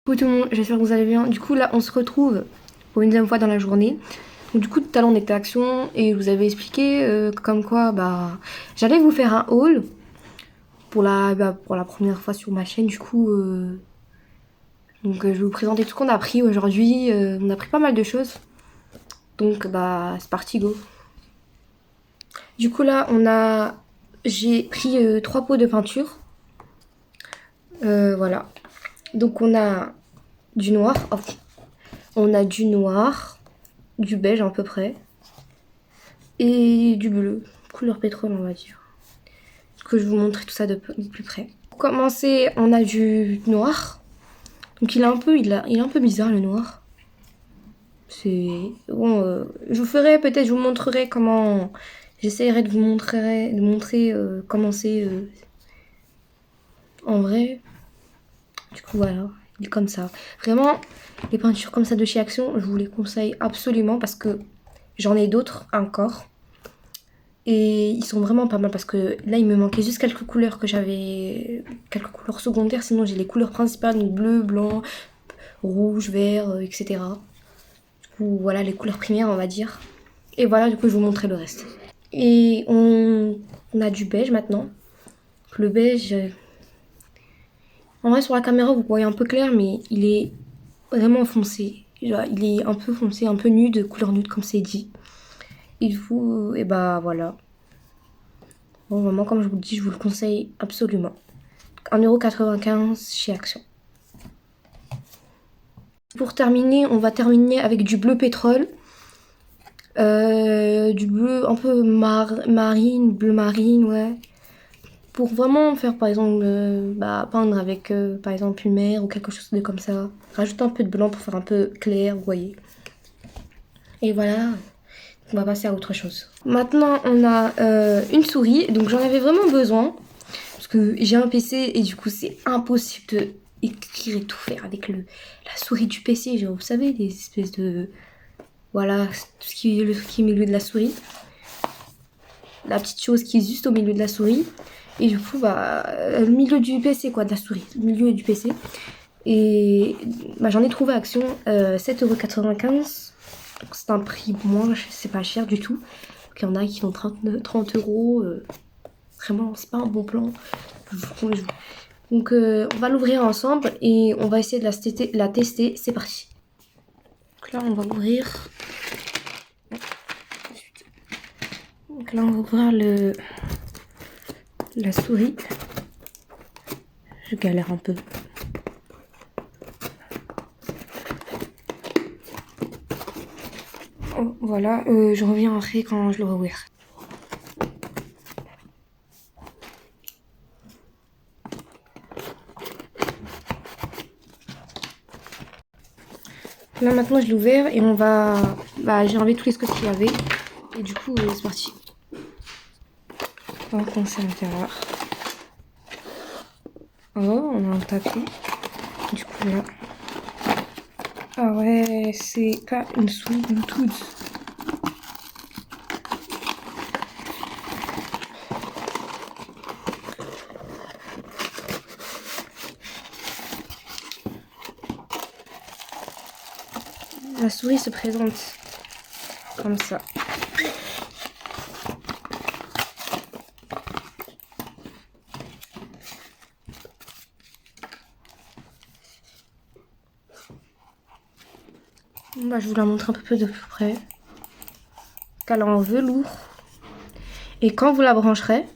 Coucou tout le monde, j'espère que vous allez bien. Du coup là on se retrouve pour une deuxième fois dans la journée. Donc du coup tout à l'heure on était à Action et je vous avais expliqué comme quoi j'allais vous faire un haul pour la première fois sur ma chaîne. Du coup je vais vous présenter tout ce qu'on a pris aujourd'hui. On a pris pas mal de choses. Donc c'est parti, go. Du coup là j'ai pris 3 pots de peinture. Voilà. Donc on a du noir. On a du noir, du beige à peu près, et du bleu, couleur pétrole on va dire. Que je vais vous montrer tout ça de plus près. Pour commencer, on a du noir. Donc il est un peu bizarre le noir. C'est bon. Je vous ferai peut-être, je vous montrerai comment. J'essaierai de vous montrer comment c'est en vrai. Du coup voilà, il est comme ça. Vraiment, les peintures comme ça de chez Action, je vous les conseille absolument parce que j'en ai d'autres encore. Et ils sont vraiment pas mal parce que là il me manquait juste quelques couleurs quelques couleurs secondaires, sinon j'ai les couleurs principales, donc bleu, blanc, rouge, vert, etc. Du coup voilà les couleurs primaires on va dire. Et voilà, du coup je vais vous montrer le reste. Et on a du beige maintenant. Le beige, en vrai sur la caméra vous voyez un peu clair, mais il est vraiment foncé. Genre, il est un peu foncé, un peu nude, couleur nude comme c'est dit. Et du coup, et voilà. Bon, vraiment, comme je vous le dis, je vous le conseille absolument. 1,95 € chez Action. Pour terminer, on va terminer avec du bleu pétrole. Du bleu un peu marine, bleu marine, ouais. Pour vraiment faire, par exemple, peindre avec, par exemple, une mer ou quelque chose de comme ça. Rajouter un peu de blanc pour faire un peu clair, vous voyez. Et voilà, on va passer à autre chose. Maintenant, on a une souris. Donc, j'en avais vraiment besoin. Parce que j'ai un PC et du coup, c'est impossible de écrire et tout faire avec la souris du PC. Genre, vous savez, des espèces de... Voilà, tout ce qui est le truc qui est au milieu de la souris. La petite chose qui est juste au milieu de la souris. Et du coup, le milieu du PC, quoi, de la souris. Le milieu du PC. Et j'en ai trouvé à Action 7,95 €. C'est un prix moins, c'est pas cher du tout. Donc, il y en a qui font 30 €. Vraiment, c'est pas un bon plan. Donc, on va l'ouvrir ensemble et on va essayer de la tester. C'est parti. Donc là, on va ouvrir. Donc là, on va ouvrir la souris. Je galère un peu. Oh, voilà, je reviens après quand je l'aurai ouvert. Là maintenant je l'ai ouvert et on va... j'ai enlevé tous les scotch qu'il y avait. Et du coup c'est parti. On va commencer à l'intérieur. Oh, on a un tapis. Du coup là... Ah ouais, c'est pas une souris Bluetooth. La souris se présente comme ça. Je vous la montre un peu de plus près. Elle est en velours. Et quand vous la brancherez,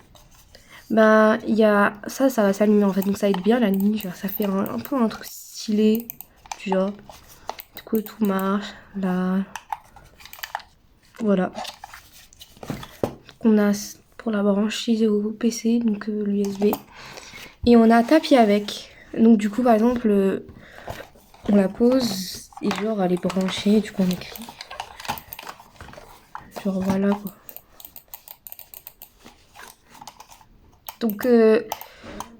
il y a ça va s'allumer en fait. Donc ça aide bien la nuit. Genre, ça fait un peu un truc stylé. Genre, du coup tout marche. Là. Voilà. On a pour la brancher au PC, donc l'USB. Et on a un tapis avec. Donc du coup par exemple, on la pose et genre elle est branchée, du coup on écrit. Genre voilà quoi. Donc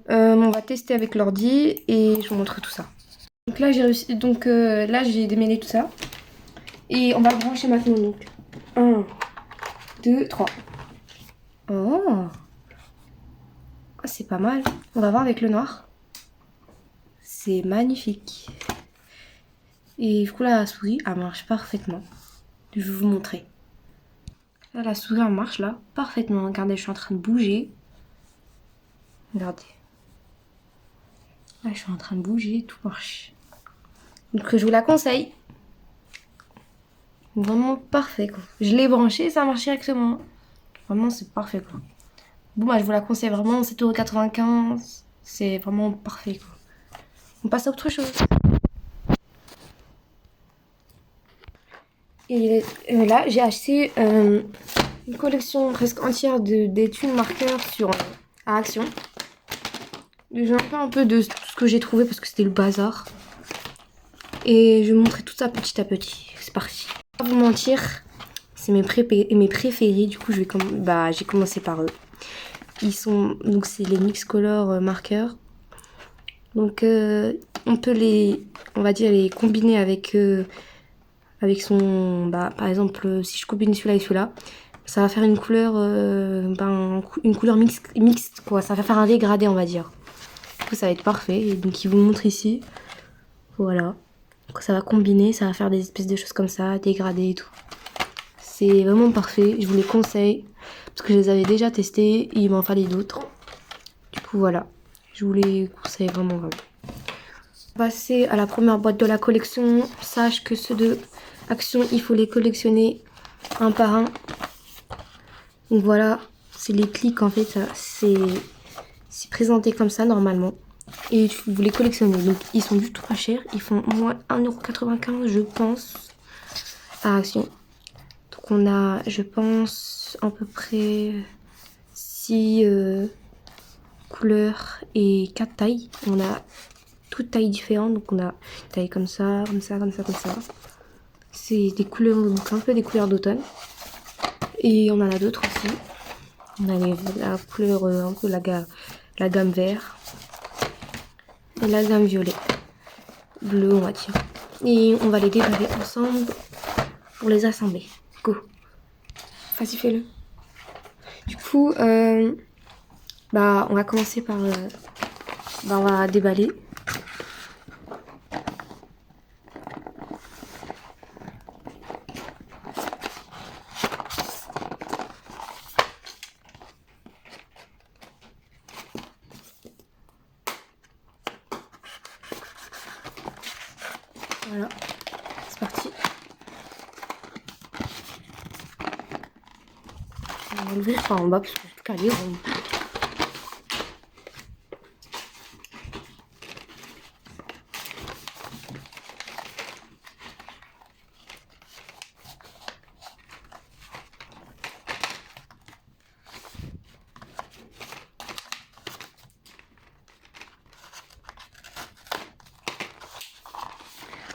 on va tester avec l'ordi et je vous montre tout ça. Donc là j'ai réussi. Donc là j'ai démêlé tout ça. Et on va le brancher maintenant donc. 1, 2, 3. Oh, c'est pas mal. On va voir avec le noir. C'est magnifique. Et du coup, là, la souris, elle marche parfaitement. Je vais vous montrer. Là, la souris, elle marche là, parfaitement. Regardez, je suis en train de bouger. Regardez. Là, je suis en train de bouger, tout marche. Donc, je vous la conseille. Vraiment parfait, quoi. Je l'ai branché, ça marche directement. Vraiment, c'est parfait, quoi. Bon, bah, je vous la conseille vraiment, 7,95 €. C'est vraiment parfait, quoi. On passe à autre chose. Et là, j'ai acheté une collection presque entière d'études marqueurs à Action. J'ai un peu de tout ce que j'ai trouvé parce que c'était le bazar. Et je vais vous montrer tout ça petit à petit. C'est parti. Pas vous mentir, c'est mes préférés. Du coup, j'ai commencé par eux. Donc c'est les Mix Color marqueurs. Donc on peut on va dire les combiner avec son, par exemple, si je combine celui-là et celui-là, ça va faire une couleur, une couleur mixte, quoi. Ça va faire un dégradé, on va dire. Du coup, ça va être parfait. Et donc, il vous montre ici. Voilà. Donc, ça va combiner, ça va faire des espèces de choses comme ça, dégradés et tout. C'est vraiment parfait. Je vous les conseille parce que je les avais déjà testés. Et il m'en fallait d'autres. Du coup, voilà. Je vous les conseille vraiment, vraiment. Passer à la première boîte de la collection. Sache que ceux de Action, il faut les collectionner un par un. Donc voilà, c'est les clics en fait, c'est présenté comme ça normalement. Et vous les collectionnez. Donc ils sont du tout pas chers, ils font au moins 1,95 € je pense à Action. Donc on a, je pense, à peu près 6 couleurs et 4 tailles. On a toutes tailles différentes, donc on a une taille comme ça, comme ça, comme ça, comme ça. C'est des couleurs, donc un peu des couleurs d'automne. Et on en a d'autres aussi. On a la couleur, un peu la gamme vert. Et la gamme violet. Bleu, on va dire. Et on va les déballer ensemble pour les assembler. Go. Vas-y, fais-le. Du coup, on va commencer par... on va déballer. Voilà, c'est parti. On va l'ouvrir par en bas parce que je peux caler.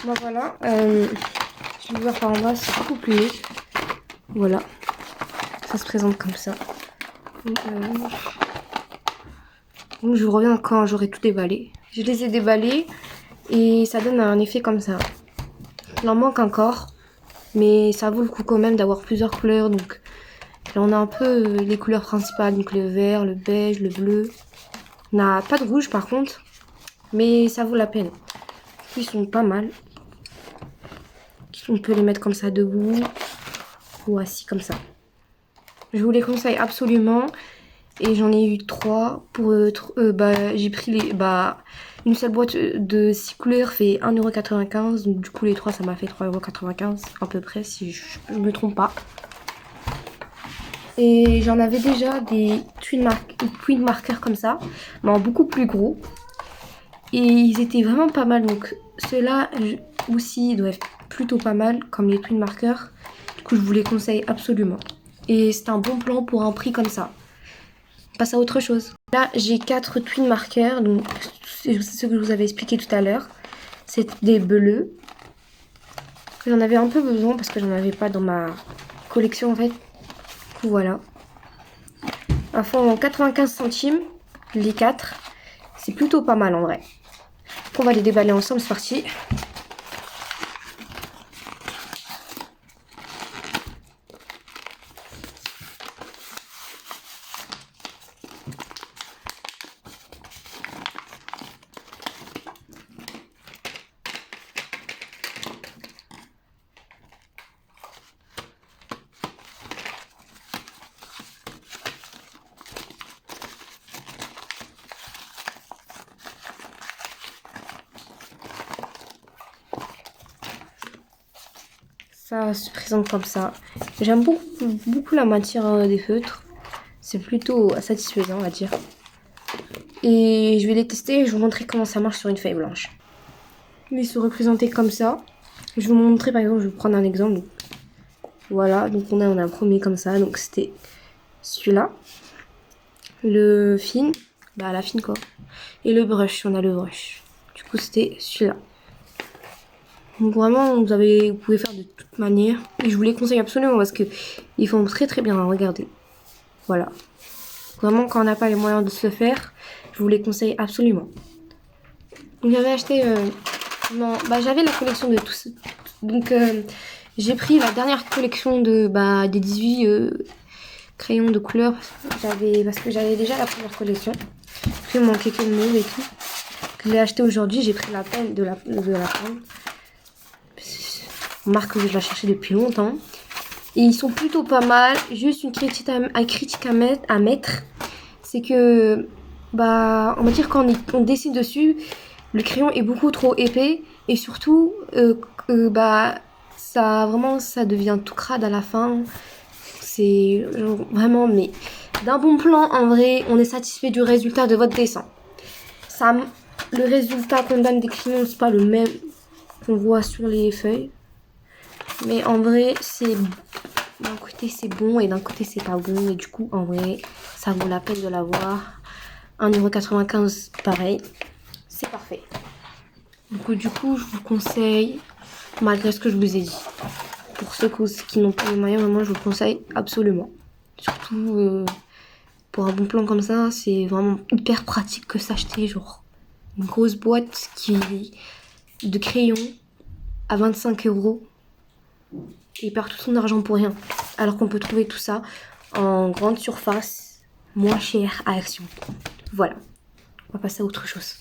Bon voilà, je vais ouvrir par en bas, c'est beaucoup plus haut. Voilà, ça se présente comme ça. Donc je vous reviens quand j'aurai tout déballé. Je les ai déballés et ça donne un effet comme ça. Il en manque encore, mais ça vaut le coup quand même d'avoir plusieurs couleurs. Donc là on a un peu les couleurs principales, donc le vert, le beige, le bleu. On n'a pas de rouge par contre, mais ça vaut la peine. Ils sont pas mal. On peut les mettre comme ça debout ou assis comme ça. Je vous les conseille absolument. Et j'en ai eu 3 pour j'ai pris une seule boîte de 6 couleurs fait 1,95 €. Donc du coup les 3 ça m'a fait 3,95 € à peu près si je me trompe pas. Et j'en avais déjà des twin markers comme ça, mais en beaucoup plus gros. Et ils étaient vraiment pas mal. Donc ceux-là aussi doivent être plutôt pas mal comme les twin markers. Du coup je vous les conseille absolument. Et c'est un bon plan pour un prix comme ça. On passe à autre chose. Là, j'ai 4 twin markers, donc c'est ce que je vous avais expliqué tout à l'heure. C'est des bleus. J'en avais un peu besoin parce que j'en avais pas dans ma collection en fait. Du coup, voilà. Un fond en 95 centimes, les 4. C'est plutôt pas mal en vrai. Donc, on va les déballer ensemble, c'est parti. Ça se présente comme ça. J'aime beaucoup la matière des feutres. C'est plutôt satisfaisant, on va dire. Et je vais les tester et je vais vous montrer comment ça marche sur une feuille blanche. Ils sont représentés comme ça. Je vais vous montrer, par exemple, je vais prendre un exemple. Donc, voilà, donc on a un premier comme ça. Donc c'était celui-là. Le fine, bah la fine quoi. Et le brush, on a le brush. Du coup c'était celui-là. Donc vraiment, vous pouvez faire de toute manière. Et je vous les conseille absolument parce que ils font très très bien, regardez. Voilà. Vraiment, quand on n'a pas les moyens de se le faire, je vous les conseille absolument. Donc j'avais acheté... j'avais la collection de tous. Donc j'ai pris la dernière collection des 18 crayons de couleur. Parce que j'avais déjà la première collection. Après il me manquait que le mauve et tout. Je l'ai acheté aujourd'hui, j'ai pris la peine de la prendre. Une marque que je la cherchais depuis longtemps. Et ils sont plutôt pas mal. Juste une critique à mettre. C'est que, on va dire quand on dessine dessus, le crayon est beaucoup trop épais. Et surtout, ça devient tout crade à la fin. C'est vraiment, mais d'un bon plan, en vrai, on est satisfait du résultat de votre dessin. Le résultat qu'on donne des crayons, c'est pas le même qu'on voit sur les feuilles. Mais en vrai, d'un côté c'est bon et d'un côté c'est pas bon. Et du coup, en vrai, ça vaut la peine de l'avoir. 1,95 €, pareil. C'est parfait. Du coup, je vous conseille, malgré ce que je vous ai dit. Pour ceux qui n'ont pas les moyens, moi je vous conseille absolument. Surtout pour un bon plan comme ça, c'est vraiment hyper pratique que s'acheter genre une grosse boîte de crayons à 25 €. Et il perd tout son argent pour rien. Alors qu'on peut trouver tout ça en grande surface, moins cher à Action. Voilà. On va passer à autre chose.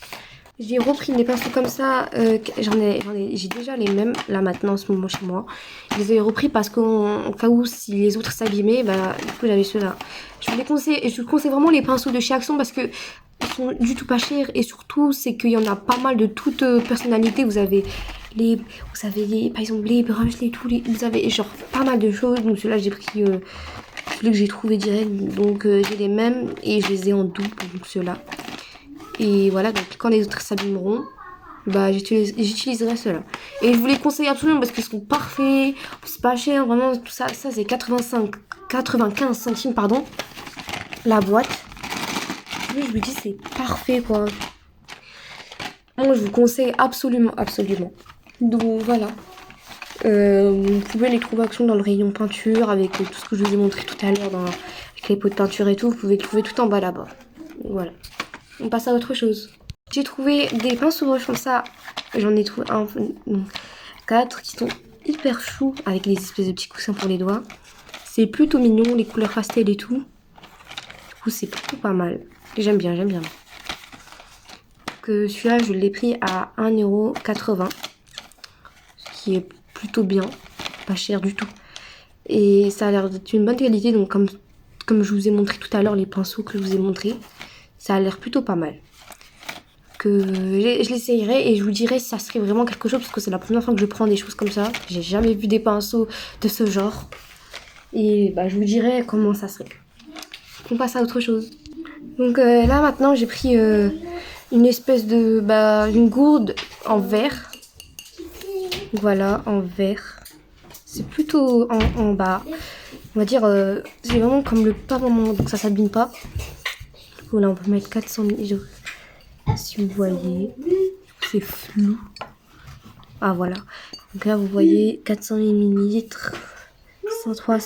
J'ai repris des pinceaux comme ça. J'ai déjà les mêmes là maintenant en ce moment chez moi. Je les ai repris parce qu'au cas où si les autres s'abîmaient, du coup j'avais ceux-là. Je vous conseille vraiment les pinceaux de chez Action parce que ils sont du tout pas chers et surtout c'est qu'il y en a pas mal de toutes personnalités. Vous avez par exemple les brushes, vous avez genre pas mal de choses. Donc ceux-là j'ai pris celui que j'ai trouvé direct. Donc j'ai les mêmes et je les ai en double donc ceux-là. Et voilà, donc quand les autres s'abîmeront, j'utiliserai ceux-là. Et je vous les conseille absolument parce qu'ils sont parfaits. C'est pas cher, vraiment tout ça. Ça c'est 95 centimes pardon. La boîte. Oui, je vous dis c'est parfait quoi. Moi je vous conseille absolument. Donc voilà. Vous pouvez les trouver Action dans le rayon peinture avec tout ce que je vous ai montré tout à l'heure avec les pots de peinture et tout. Vous pouvez le trouver tout en bas là-bas. Voilà. On passe à autre chose. J'ai trouvé des pinceaux broches comme ça. J'en ai trouvé 4 qui sont hyper choux avec des espèces de petits coussins pour les doigts. C'est plutôt mignon, les couleurs pastel et tout. Du coup, c'est plutôt pas mal. J'aime bien. Que celui-là, je l'ai pris à 1,80 €. Ce qui est plutôt bien. Pas cher du tout. Et ça a l'air d'être une bonne qualité. Donc, comme je vous ai montré tout à l'heure, les pinceaux que je vous ai montrés. Ça a l'air plutôt pas mal. Je l'essayerai et je vous dirai si ça serait vraiment quelque chose parce que c'est la première fois que je prends des choses comme ça. J'ai jamais vu des pinceaux de ce genre. Et je vous dirai comment ça serait. On passe à autre chose. Donc là maintenant j'ai pris une espèce de une gourde en verre. Voilà, en verre. C'est plutôt en bas. On va dire c'est vraiment comme le pas vraiment donc ça s'abîme pas. Voilà, on peut mettre 400 ml. Si vous voyez, c'est flou. Ah voilà. Donc là, vous voyez 400 ml, 103